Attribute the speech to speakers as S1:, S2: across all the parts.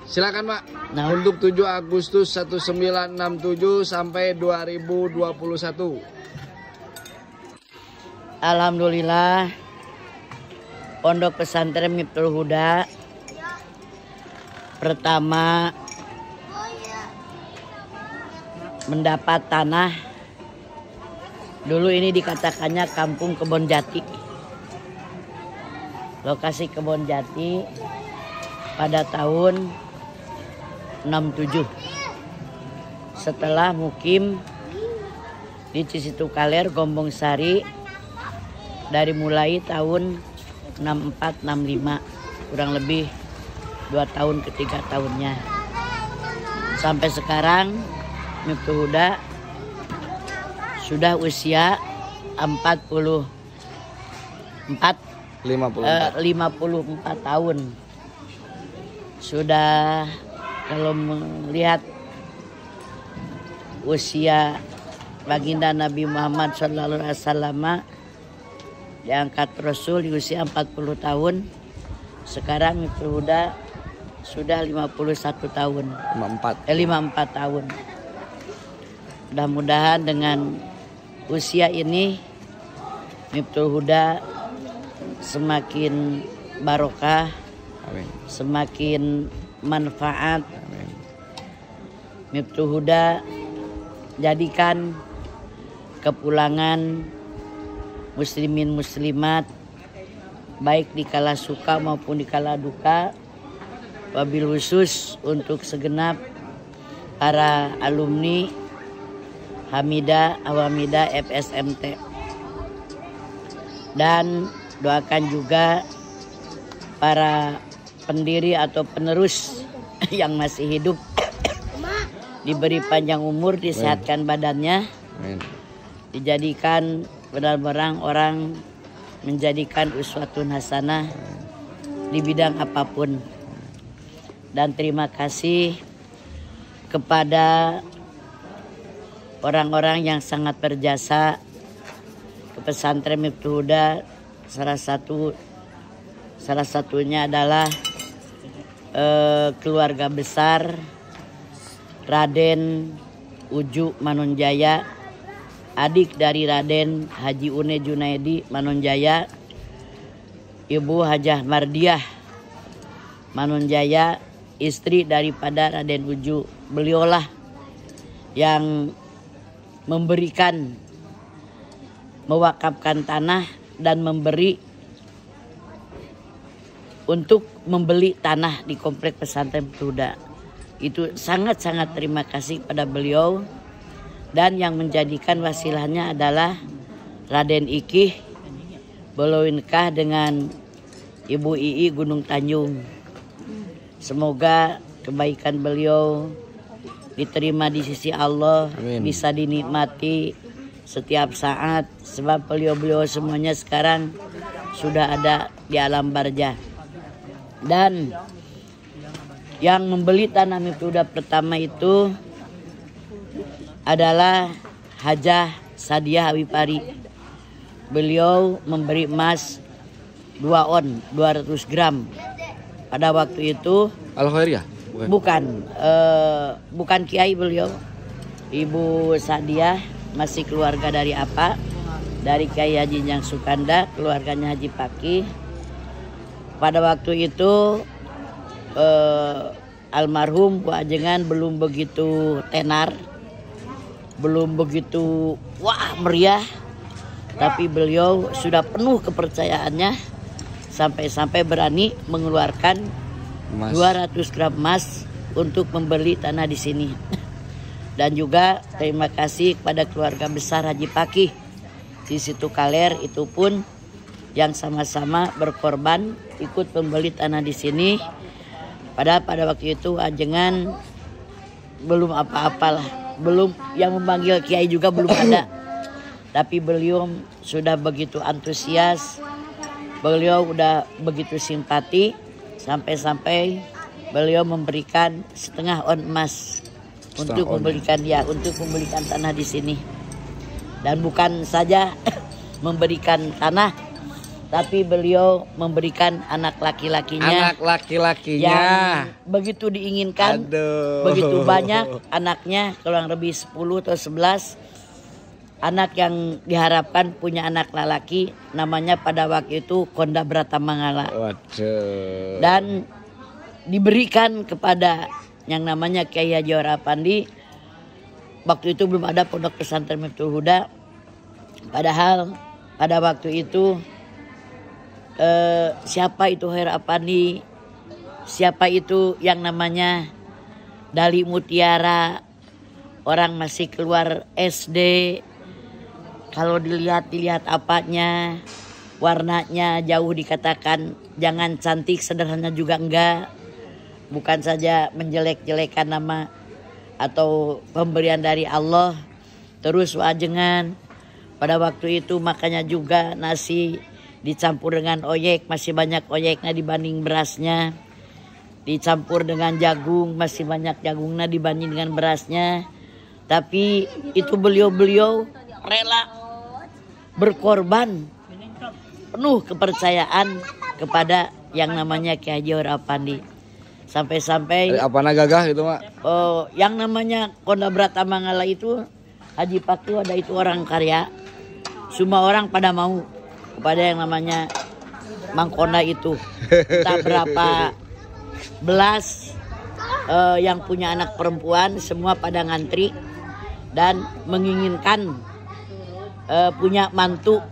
S1: Silakan Pak.
S2: Nah,
S1: Untuk 7 Agustus 1967 sampai 2021.
S2: Alhamdulillah, Pondok Pesantren Miftul Huda pertama mendapat tanah. Dulu ini dikatakannya Kampung Kebon Jati. Lokasi Kebon Jati pada tahun 67. Setelah mukim di Cisitu Kaler, Gombong Sari dari mulai tahun 64-65, kurang lebih 2 tahun ke 3 tahunnya. Sampai sekarang Miftul Huda sudah usia 54 tahun. Sudah, kalau melihat usia baginda Nabi Muhammad SAW diangkat Rasul di usia 40 tahun. Sekarang Miftul Huda sudah 51 tahun. 54 tahun. Mudah-mudahan dengan usia ini Miftul Huda semakin barokah,
S1: Amin.
S2: semakin manfaat.
S1: Amin.
S2: Miftul Huda jadikan kepulangan muslimin muslimat baik di kala suka maupun di kala duka, wabil khusus untuk segenap para alumni Hamidah, Awamidah, FSMT. Dan doakan juga para pendiri atau penerus yang masih hidup diberi panjang umur, disehatkan badannya, dijadikan benar-benar orang menjadikan uswatun hasanah di bidang apapun. Dan terima kasih kepada orang-orang yang sangat berjasa ke pesantren Miftul Huda. Salah satunya adalah keluarga besar Raden Uju Manonjaya, adik dari Raden Haji Une Junaidi Manonjaya, Ibu Hajah Mardiah Manonjaya, istri daripada Raden Uju. Beliaulah yang memberikan, mewakafkan tanah dan memberi untuk membeli tanah di komplek pesantren Miftul Huda. Itu sangat-sangat terima kasih pada beliau. Dan yang menjadikan wasilahnya adalah Raden Ikih, beliau nikah dengan Ibu Ii Gunung Tanjung. Semoga kebaikan beliau diterima di sisi Allah. Amin. Bisa dinikmati setiap saat, sebab beliau-beliau semuanya sekarang sudah ada di alam barzah. Dan yang membeli tanah Miftul Huda pertama itu adalah Hajah Sadiah Awipari. Beliau memberi emas 2 on 200 gram. Pada waktu itu
S1: Al-Khairiyah?
S2: Bukan kiai beliau. Ibu Sadiah masih keluarga dari apa? Dari Kiai Haji Njang Sukanda, keluarganya Haji Paki. Pada waktu itu almarhum Bu Ajengan belum begitu tenar, belum begitu meriah, tapi beliau sudah penuh kepercayaannya sampai-sampai berani mengeluarkan 200 gram emas untuk membeli tanah di sini. Dan juga terima kasih kepada keluarga besar Haji Paki di Situ Kaler, itu pun yang sama-sama berkorban ikut membeli tanah di sini. Padahal pada waktu itu Ajengan belum apa-apalah, belum yang memanggil kiai juga belum ada. Tapi beliau sudah begitu antusias, beliau udah begitu simpati, sampai-sampai beliau memberikan setengah on emas untuk membelikan tanah di sini. Dan bukan saja memberikan tanah, tapi beliau memberikan anak laki-lakinya.
S1: Anak laki-lakinya
S2: yang begitu diinginkan.
S1: Aduh.
S2: Begitu banyak anaknya, kurang lebih 10 atau 11 anak yang diharapkan punya anak laki, namanya pada waktu itu Konda Bratamangala.
S1: Waduh.
S2: Dan diberikan kepada yang namanya Kyai Haji Orapandi. Waktu itu belum ada pondok pesantren Miftul Huda. Padahal pada waktu itu siapa itu Orapandi, siapa itu yang namanya Dali Mutiara, orang masih keluar SD. Kalau dilihat apanya, warnanya jauh dikatakan jangan cantik, sederhana juga enggak. Bukan saja menjelek-jelekan nama atau pemberian dari Allah. Terus wajengan pada waktu itu makanya juga nasi dicampur dengan oyek, masih banyak oyeknya dibanding berasnya. Dicampur dengan jagung, masih banyak jagungnya dibanding dengan berasnya. Tapi itu beliau-beliau rela berkorban, penuh kepercayaan kepada yang namanya Kyai Haji Orapandi. Sampai-sampai
S1: apa gagah itu mak?
S2: Yang namanya Konda Bratamangala itu Haji Paku ada itu orang karya. Semua orang pada mau kepada yang namanya Mang Konda itu. Entah berapa belas yang punya anak perempuan semua pada ngantri dan menginginkan punya mantu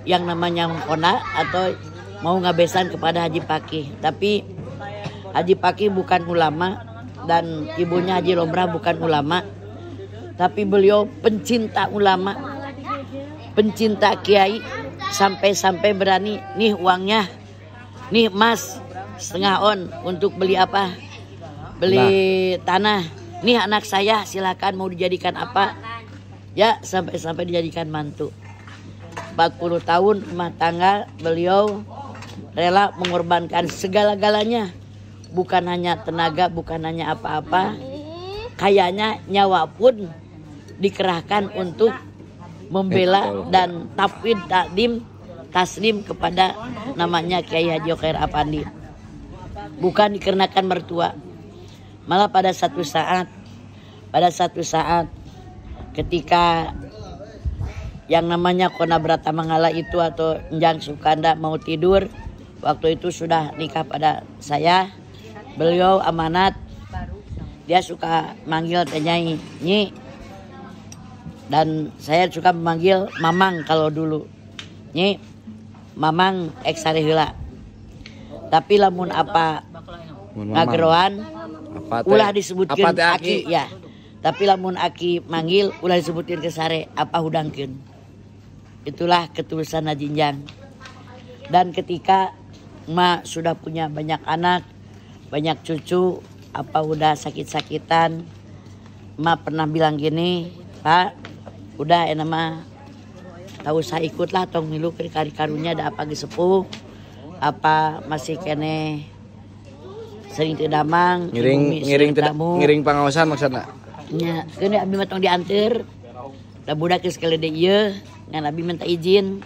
S2: yang namanya Mang Konda atau mau ngabesan kepada Haji Paki. Tapi Haji Paki bukan ulama dan ibunya Haji Lomrah bukan ulama. Tapi beliau pencinta ulama, pencinta kiai, sampai-sampai berani nih uangnya, nih emas setengah on untuk beli apa? Beli tanah. Nih anak saya silakan mau dijadikan apa? Ya sampai-sampai dijadikan mantu. 40 tahun rumah tangga beliau rela mengorbankan segala-galanya. Bukan hanya tenaga, bukan hanya apa-apa. Kayaknya nyawa pun dikerahkan untuk membela dan tafwid takdim taslim kepada namanya Kyai Haji Orapandi. Bukan dikarenakan mertua. Malah pada satu saat ketika yang namanya Konda Bratamangala itu atau Njang Sukanda mau tidur, waktu itu sudah nikah pada saya. Beliau amanat, dia suka manggil Nyai Nyi, dan saya suka memanggil Mamang kalau dulu. Nyi, Mamang eksare heula. Tapi lamun apa ngageroan ulah disebutkeun Aki ya. Tapi lamun Aki manggil ulah disebutkeun ke sare apa hudangkeun. Itulah ketulusan Haji Njang. Dan ketika emak sudah punya banyak anak, banyak cucu, apa udah sakit-sakitan, emak pernah bilang gini, Pak, udah enak mah tahu saya ikutlah tong milu ke kari karunya ada apa gesepuh, apa masih kene sering tedamang,
S1: ngiring pangawasan maksudnya.
S2: Nya, kene abi mah tong dianter. Da budak geus kele de ieu, ngan abi minta izin.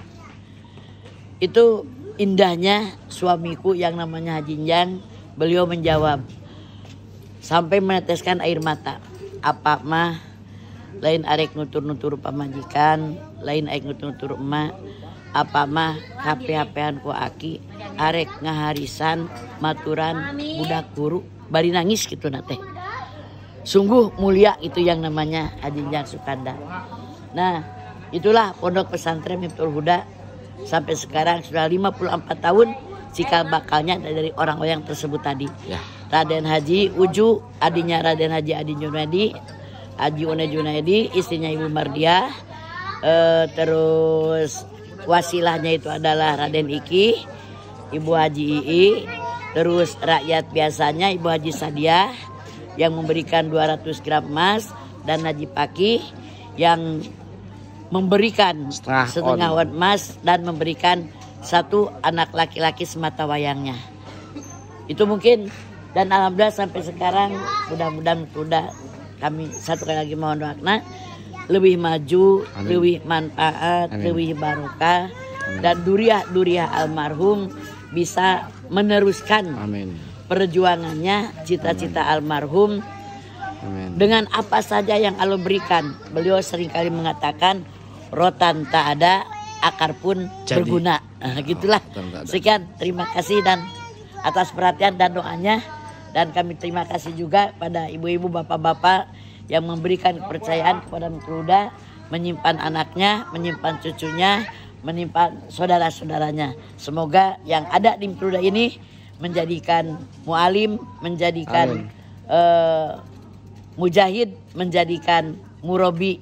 S2: Itu indahnya suamiku yang namanya Haji Njang. Beliau menjawab sampai meneteskan air mata. Apa mah lain arek nutur-nutur pamajikan, lain arek nutur-nutur emak. Apa mah HP-HPan ku Aki, arek ngaharisan maturan budak guru bari nangis gitu na teh. Sungguh mulia itu yang namanya Haji Njang Sukanda. Nah, itulah pondok pesantren Miftul Huda sampai sekarang sudah 54 tahun cikal bakalnya dari orang-orang tersebut tadi. Ya. Raden Haji Uju, adinya Raden Haji Adi Junaidi, Haji One Junaidi, istrinya Ibu Mardiah, terus wasilahnya itu adalah Raden Iki, Ibu Haji Ii, terus rakyat biasanya Ibu Haji Sadiah yang memberikan 200 gram emas dan Haji Paki yang memberikan setengah on emas dan memberikan satu anak laki-laki semata wayangnya. Itu mungkin, dan alhamdulillah sampai sekarang mudah-mudahan sudah kami satu kali lagi mohon doa lebih maju, amin. Lebih manfaat, amin. Lebih barokah dan duriah-duriah almarhum bisa meneruskan
S1: Amin.
S2: perjuangannya, cita-cita almarhum
S1: Amin.
S2: dengan apa saja yang Allah berikan. Beliau seringkali mengatakan rotan tak ada, akar pun
S1: Jadi.
S2: berguna. Nah, gitulah.
S1: Rotan tak ada.
S2: Sekian, terima kasih dan atas perhatian dan doanya. Dan kami terima kasih juga pada ibu-ibu, bapak-bapak yang memberikan kepercayaan kepada Mempelhuda, menyimpan anaknya, menyimpan cucunya, menyimpan saudara-saudaranya. Semoga yang ada di Mempelhuda ini menjadikan mualim, menjadikan mujahid, menjadikan murabi,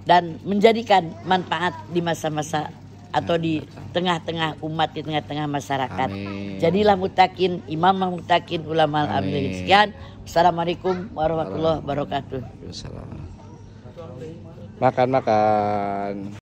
S2: dan menjadikan manfaat di masa-masa atau di tengah-tengah umat, di tengah-tengah masyarakat.
S1: Amin.
S2: Jadilah mutakin, imam mutakin, ulama amilin.
S1: Amin.
S2: Sekian. Assalamualaikum warahmatullahi wabarakatuh.
S1: Makan.